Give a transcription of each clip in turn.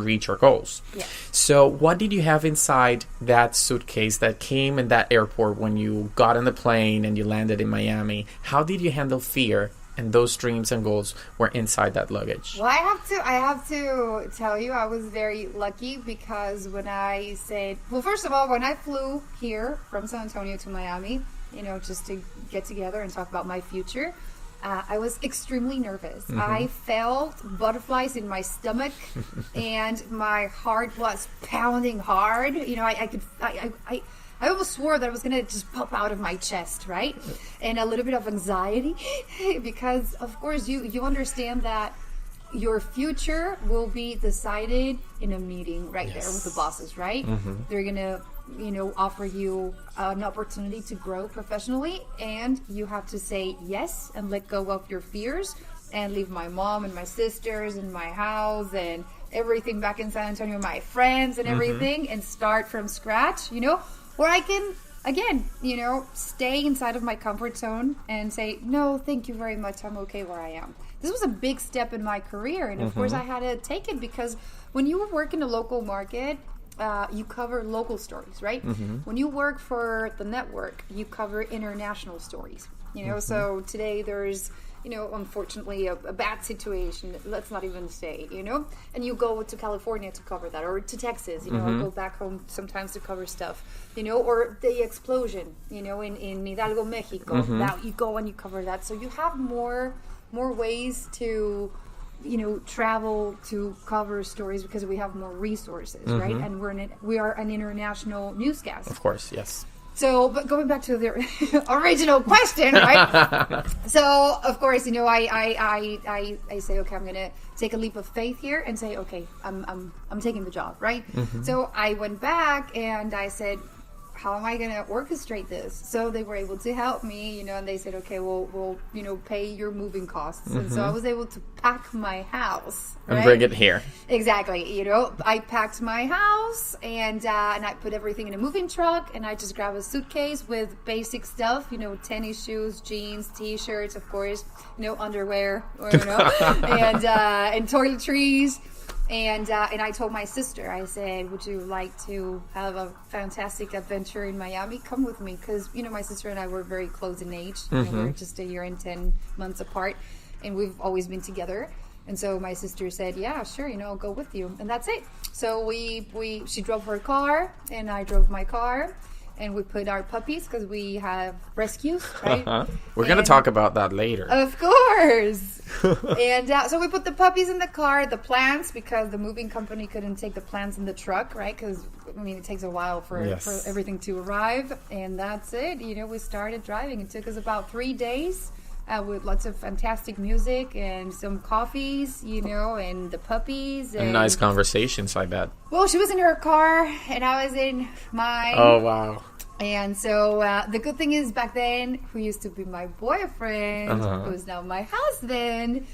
reach our goals. Yeah. So what did you have inside that suitcase that came in that airport when you got on the plane and you landed in Miami? How did you handle fear and those dreams and goals were inside that luggage? Well, I have to tell you, I was very lucky because when I said, well, first of all, when I flew here from San Antonio to Miami, just to get together and talk about my future, I was extremely nervous. I felt butterflies in my stomach and my heart was pounding hard. I almost swore that I was going to just pop out of my chest, right? And a little bit of anxiety because, of course, you understand that your future will be decided in a meeting right there with the bosses, right? They're going to, offer you an opportunity to grow professionally, and you have to say yes and let go of your fears and leave my mom and my sisters and my house and everything back in San Antonio, my friends and everything, and start from scratch, where I can, again, stay inside of my comfort zone and say, no, thank you very much. I'm okay where I am. This was a big step in my career. And of course I had to take it because when you work in a local market, you cover local stories, right? When you work for the network, you cover international stories, so today there's, unfortunately a bad situation, let's not even say, and you go to California to cover that, or to Texas, I go back home sometimes to cover stuff, or the explosion, in Hidalgo, Mexico, now you go and you cover that. So you have more ways to, travel to cover stories because we have more resources, right? And we are an international newscast. Of course, yes. So, but going back to the original question, right? So, of course, I say, okay, I'm going to take a leap of faith here and say, okay, I'm taking the job, right? So I went back and I said, how am I going to orchestrate this? So they were able to help me, and they said, okay, we'll pay your moving costs. And so I was able to pack my house. And bring it here. Exactly. I packed my house and I put everything in a moving truck, and I just grabbed a suitcase with basic stuff, tennis shoes, jeans, t-shirts, of course, underwear, and toiletries. And I told my sister, I said, would you like to have a fantastic adventure in Miami? Come with me. Because, my sister and I were very close in age. We're just a year and 10 months apart. And we've always been together. And so my sister said, yeah, sure, I'll go with you. And that's it. So she drove her car and I drove my car. And we put our puppies, because we have rescues, right? We're going to talk about that later. Of course. And so we put the puppies in the car, the plants, because the moving company couldn't take the plants in the truck, right? Because, it takes a while for everything to arrive. And that's it. We started driving. It took us about 3 days with lots of fantastic music and some coffees, and the puppies. And nice conversations, I bet. Well, she was in her car and I was in mine. Oh, wow. And so the good thing is back then, who used to be my boyfriend, who's now my husband,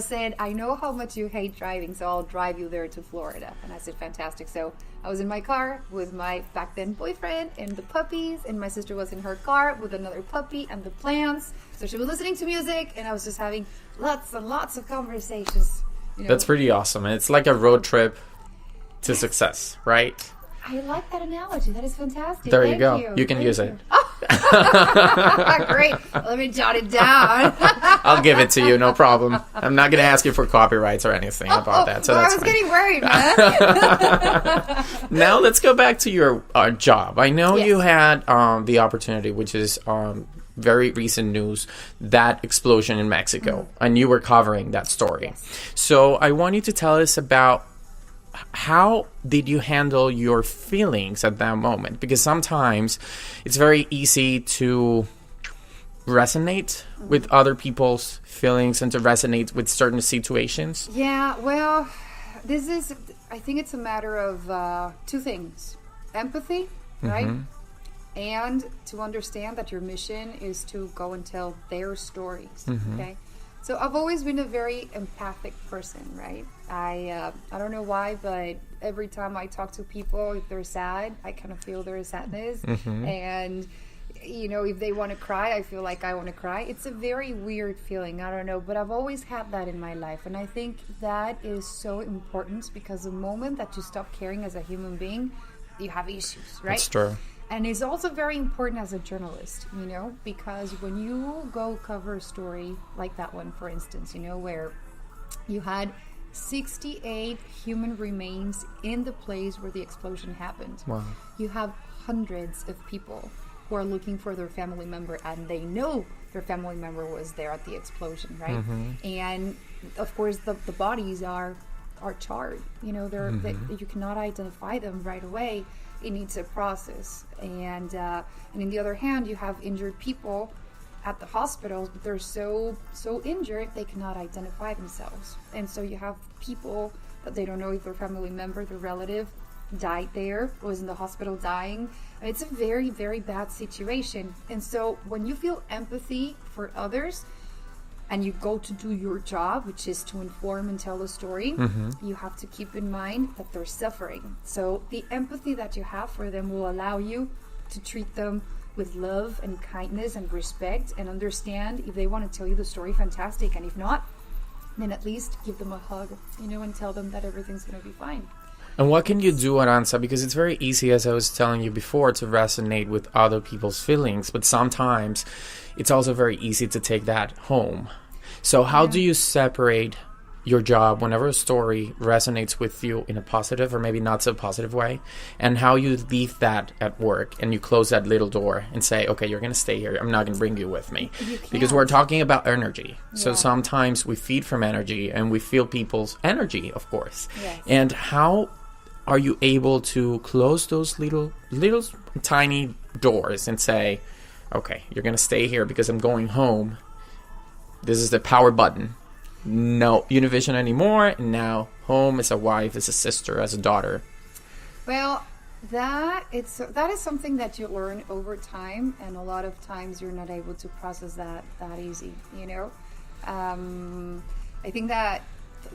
said, I know how much you hate driving, so I'll drive you there to Florida. And I said, fantastic. So I was in my car with my back then boyfriend and the puppies, and my sister was in her car with another puppy and the plants. So she was listening to music, and I was just having lots and lots of conversations. That's pretty awesome. It's like a road trip to success, right? I like that analogy. That is fantastic. There you go. You can use it. Great. Let me jot it down. I'll give it to you, no problem. I'm not going to ask you for copyrights or anything about that. So that's I was getting worried, man. Now let's go back to your job. I know you had the opportunity, which is very recent news, that explosion in Mexico, and you were covering that story. Yes. So I want you to tell us about how did you handle your feelings at that moment? Because sometimes it's very easy to resonate with other people's feelings and to resonate with certain situations. Yeah, well, I think it's a matter of two things. Empathy, right? And to understand that your mission is to go and tell their stories, okay? So I've always been a very empathic person, right? I don't know why, but every time I talk to people, if they're sad, I kind of feel their sadness. And if they want to cry, I feel like I want to cry. It's a very weird feeling. I don't know, but I've always had that in my life. And I think that is so important, because the moment that you stop caring as a human being, you have issues, right? That's true. And it's also very important as a journalist, because when you go cover a story like that one, for instance, where you had 68 human remains in the place where the explosion happened. Wow. You have hundreds of people who are looking for their family member, and they know their family member was there at the explosion, right? And of course the bodies are charred. You cannot identify them right away. It needs a process. And on the other hand, you have injured people at the hospitals, but they're so injured they cannot identify themselves. And so you have people that they don't know if their family member, their relative, died there, was in the hospital dying. It's a very, very bad situation. And so when you feel empathy for others and you go to do your job, which is to inform and tell a story, you have to keep in mind that they're suffering. So the empathy that you have for them will allow you to treat them with love and kindness and respect, and understand if they want to tell you the story, fantastic, and if not, then at least give them a hug, and tell them that everything's going to be fine. And what can you do, Arantxa? Because it's very easy, as I was telling you before, to resonate with other people's feelings, but sometimes it's also very easy to take that home. So how do you separate your job whenever a story resonates with you in a positive or maybe not so positive way, and how you leave that at work and you close that little door and say, okay, you're going to stay here, I'm not going to bring you with me? Because we're talking about energy. So sometimes we feed from energy and we feel people's energy, of course. Yes. And how are you able to close those little tiny doors and say, okay, you're going to stay here because I'm going home. This is the power button. No Univision anymore, and now home as a wife, as a sister, as a daughter. Well, that is something that you learn over time, and a lot of times you're not able to process that easy. I think that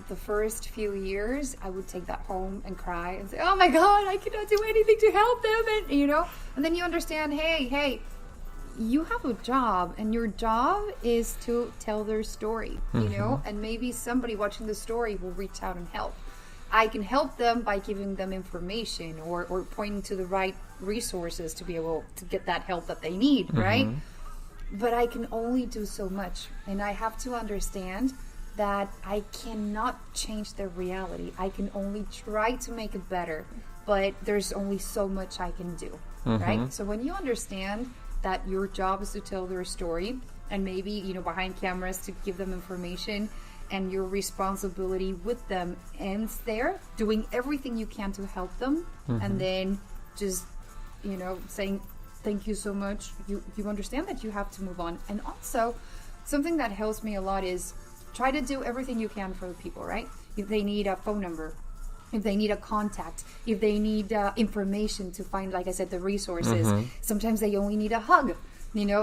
the first few years I would take that home and cry and say, oh my God, I cannot do anything to help them, and then you understand, hey, you have a job, and your job is to tell their story, and maybe somebody watching the story will reach out and help. I can help them by giving them information or pointing to the right resources to be able to get that help that they need, right? But I can only do so much, and I have to understand that I cannot change their reality. I can only try to make it better, but there's only so much I can do, right? So when you understand that your job is to tell their story, and maybe behind cameras to give them information, and your responsibility with them ends there, doing everything you can to help them, and then just saying thank you so much, you understand that you have to move on. And also something that helps me a lot is try to do everything you can for the people, right? If they need a phone number, if they need a contact, if they need information to find, like I said, the resources. Sometimes they only need a hug.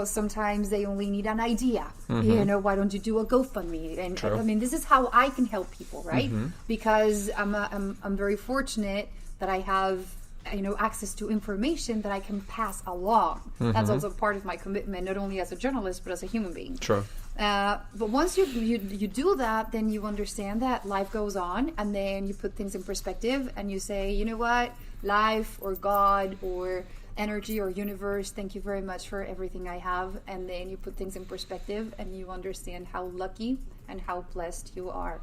Sometimes they only need an idea. Why don't you do a GoFundMe? And I mean, this is how I can help people, right? Because I'm very fortunate that I have access to information that I can pass along. That's also part of my commitment, not only as a journalist but as a human being. True. But once you do that, then you understand that life goes on, and then you put things in perspective, and you say, you know what, life or God or energy or universe, thank you very much for everything I have. And then you put things in perspective, and you understand how lucky and how blessed you are,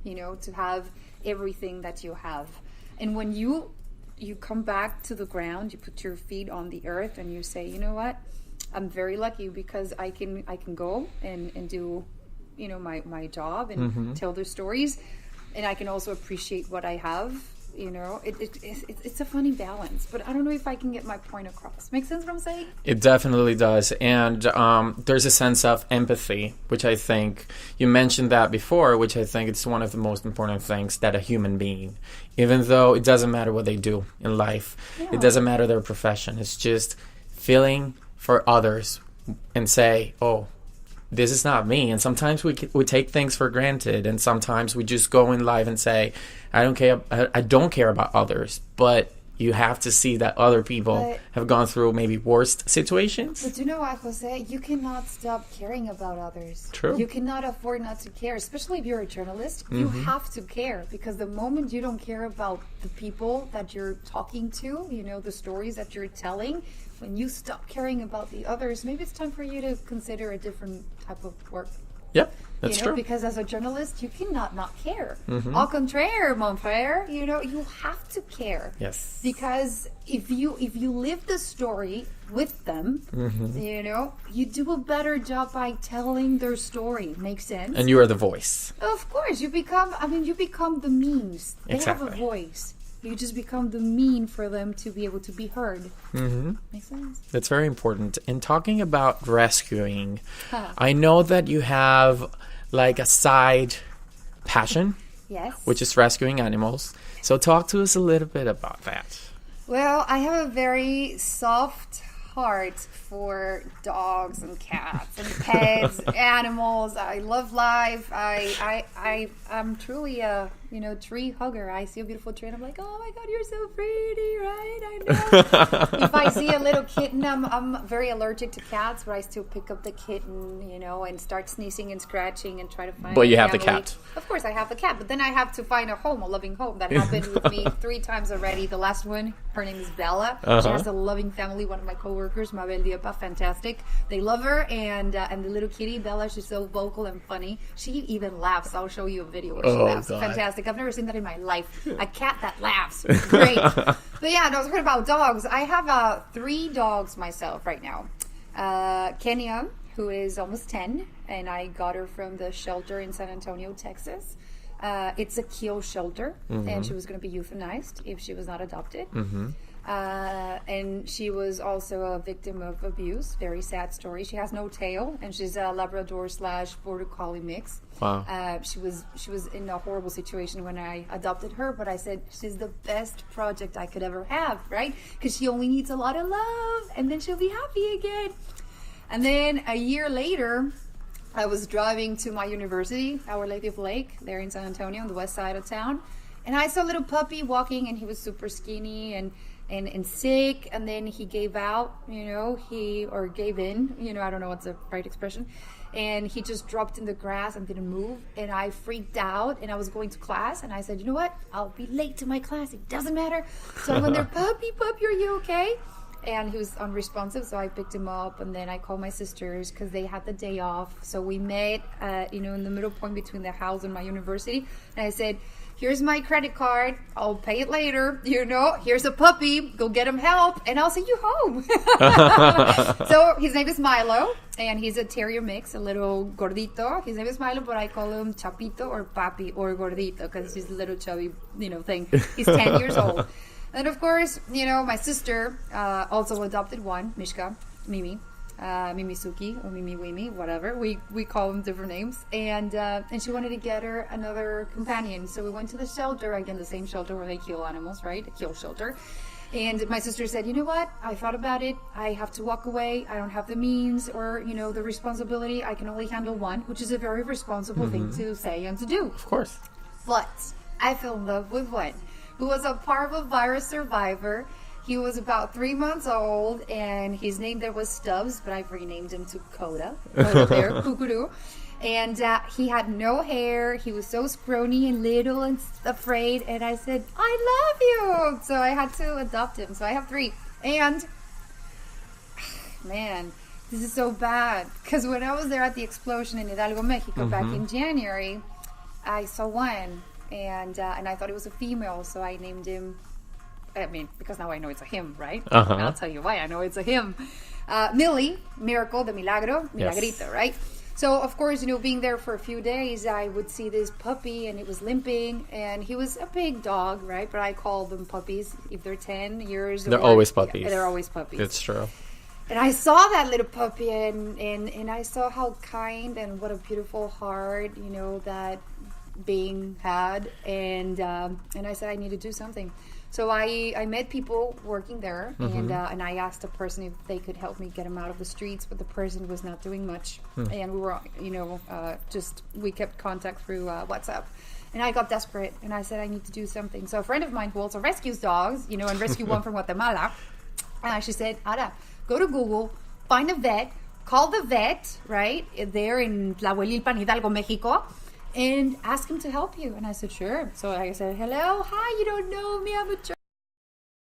to have everything that you have. And when you come back to the ground, you put your feet on the earth, and you say, you know what, I'm very lucky because I can go and do my job and tell their stories, and I can also appreciate what I have. It's a funny balance, but I don't know if I can get my point across. Make sense what I'm saying? It definitely does. And there's a sense of empathy, which I think you mentioned that before, which I think it's one of the most important things that a human being, even though it doesn't matter what they do in life, it doesn't matter their profession, it's just feeling for others and say, oh, this is not me. And sometimes we take things for granted, and sometimes we just go in life and say, I don't care about others. But you have to see that other people have gone through maybe worst situations. But you know what, Jose? You cannot stop caring about others. True. You cannot afford not to care, especially if you're a journalist. You have to care, because the moment you don't care about the people that you're talking to, the stories that you're telling, when you stop caring about the others, maybe it's time for you to consider a different type of work. Yep, that's true. Because as a journalist, you cannot not care. Au contraire, mon frère, you have to care. Yes. Because if you live the story with them, you do a better job by telling their story. Makes sense? And you are the voice. Of course, you become the means. They Exactly. have a voice. You just become the mean for them to be able to be heard. Makes sense? That's very important. And talking about rescuing, I know that you have like a side passion, Yes. which is rescuing animals. So talk to us a little bit about that. Well, I have a very soft heart for dogs and cats and pets, animals. I love life. I'm truly a tree hugger. I see a beautiful tree and I'm like, oh my God, you're so pretty, right? I know. If I see a little kitten, I'm very allergic to cats, but I still pick up the kitten, and start sneezing and scratching and try to find. But you a have the family. cat. Of course, I have the cat, but then I have to find a home, a loving home. That happened with me 3 times already. The last one, her name is Bella. She has a loving family. One of my coworkers, Mabel Diepa, fantastic. They love her, and the little kitty Bella, she's so vocal and funny. She even laughs. I'll show you a video where she laughs. God. Fantastic. I've never seen that in my life. A cat that laughs. Great. But yeah, I was talking about dogs. I have 3 dogs myself right now. Kenya, who is almost 10, and I got her from the shelter in San Antonio, Texas. It's a kill shelter, and she was going to be euthanized if she was not adopted. And she was also a victim of abuse. Very sad story. She has no tail, and she's a Labrador/Border Collie mix. Wow. She was in a horrible situation when I adopted her, but I said she's the best project I could ever have, right? Because she only needs a lot of love, and then she'll be happy again. And then a year later, I was driving to my university, Our Lady of Lake, there in San Antonio on the west side of town, and I saw a little puppy walking, and he was super skinny and sick, and then he gave out, or gave in, I don't know what's the right expression, and he just dropped in the grass and didn't move, and I freaked out, and I was going to class, and I said, you know what, I'll be late to my class, it doesn't matter. So I went there, puppy, are you okay? And he was unresponsive, so I picked him up, and then I called my sisters because they had the day off. So we met, in the middle point between the house and my university, and I said, here's my credit card, I'll pay it later, here's a puppy, go get him help, and I'll send you home. So his name is Milo, and he's a terrier mix, a little gordito. His name is Milo, but I call him Chapito or Papi or Gordito because he's a little chubby, thing. He's 10 years old. And of course, my sister also adopted one, Mishka, Mimi, Mimisuki or Mimi Wimi, whatever. We call them different names. And she wanted to get her another companion. So we went to the shelter, again, the same shelter where they kill animals, right? A kill shelter. And my sister said, you know what? I thought about it. I have to walk away. I don't have the means or, the responsibility. I can only handle one, which is a very responsible thing to say and to do. Of course. But I fell in love with one who was a parvovirus survivor. He was about 3 months old, and his name there was Stubbs, but I've renamed him to Coda. Coda there, Kukuru. And he had no hair. He was so scrawny and little and afraid. And I said, I love you. So I had to adopt him. So I have 3. And, man, this is so bad. Because when I was there at the explosion in Hidalgo, Mexico, back in January, I saw one. And I thought it was a female, so I named him, because now I know it's a him, right? I'll tell you why I know it's a him. Millie, Miracle, the Milagro, Milagrito, Yes. right? So, of course, being there for a few days, I would see this puppy, and it was limping, and he was a big dog, right? But I call them puppies. If they're 10 years They're always puppies. Yeah, they're always puppies. It's true. And I saw that little puppy, and I saw how kind and what a beautiful heart, that being had, and I said I need to do something. So I met people working there, and I asked a person if they could help me get him out of the streets, but the person was not doing much, and we were we kept contact through WhatsApp, And I got desperate, and I said, I need to do something. So a friend of mine who also rescues dogs, and rescued one from Guatemala, she said, Ara, go to Google, find a vet, call the vet, right, there in Tlahuelilpan, Hidalgo, Mexico, and ask him to help you. And I said, sure. So I said, hello, hi, you don't know me, I'm a